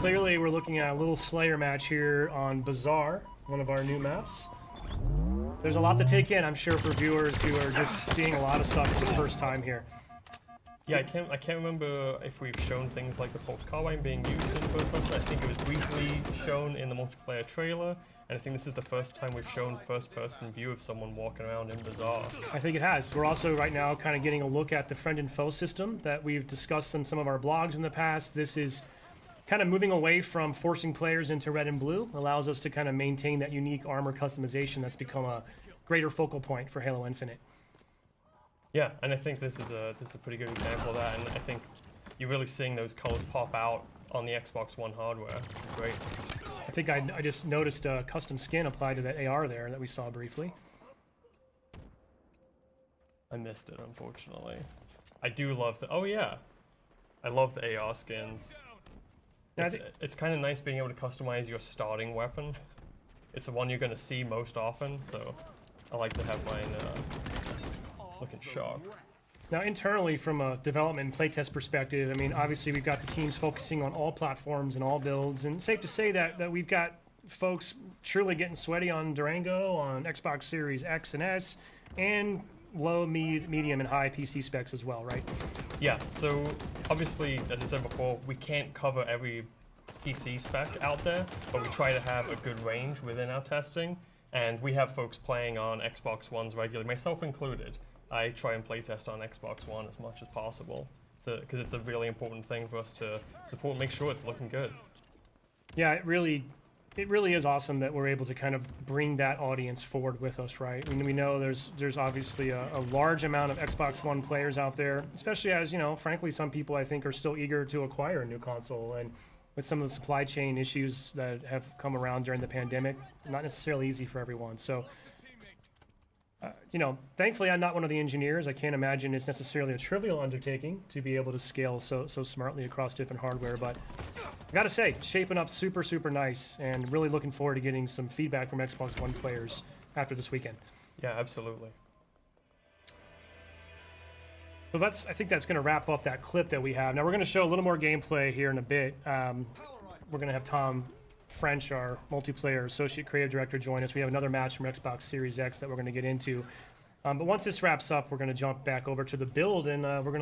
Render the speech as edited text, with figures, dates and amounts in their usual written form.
clearly we're looking at a little Slayer match here on Bazaar, one of our new maps. There's a lot to take in, I'm sure, for viewers who are just seeing a lot of stuff for the first time here. Yeah, I can't remember if we've shown things like the Pulse Carbine being used in first person. I think it was briefly shown in the multiplayer trailer, and I think this is the first time we've shown first-person view of someone walking around in Bazaar. I think it has. We're also right now kind of getting a look at the friend and foe system that we've discussed in some of our blogs in the past. This is kind of moving away from forcing players into red and blue, allows us to kind of maintain that unique armor customization that's become a greater focal point for Halo Infinite. Yeah, and I think this is a pretty good example of that, and I think you're really seeing those colors pop out on the Xbox One hardware. It's great. I think I just noticed a custom skin applied to that AR there that we saw briefly. I missed it, unfortunately. I do love the... Oh, yeah. I love the AR skins. Yeah, It's kind of nice being able to customize your starting weapon. It's the one you're going to see most often, so I like to have mine looking sharp. Now, internally, from a development and playtest perspective, I mean, obviously we've got the teams focusing on all platforms and all builds, and safe to say that we've got folks truly getting sweaty on Durango, on Xbox Series X and S, and low, medium, and high PC specs as well, right? Yeah, so obviously, as I said before, we can't cover every PC spec out there, but we try to have a good range within our testing, and we have folks playing on Xbox Ones regularly, myself included. I try and playtest on Xbox One as much as possible, because it's a really important thing for us to support and make sure it's looking good. Yeah, it really is awesome that we're able to kind of bring that audience forward with us, right? I mean, we know there's obviously a large amount of Xbox One players out there, especially as, you know, frankly, some people I think are still eager to acquire a new console, and with some of the supply chain issues that have come around during the pandemic, not necessarily easy for everyone. So, you know, thankfully I'm not one of the engineers. I can't imagine it's necessarily a trivial undertaking to be able to scale so smartly across different hardware, but I gotta say, shaping up super nice, and really looking forward to getting some feedback from Xbox One players after this weekend. Yeah, absolutely. So I think that's going to wrap up that clip that we have. Now we're going to show a little more gameplay here in a bit. We're going to have Tom French, our multiplayer associate creative director, join us. We have another match from Xbox Series X that we're going to get into. But once this wraps up, we're going to jump back over to the build, and we're going to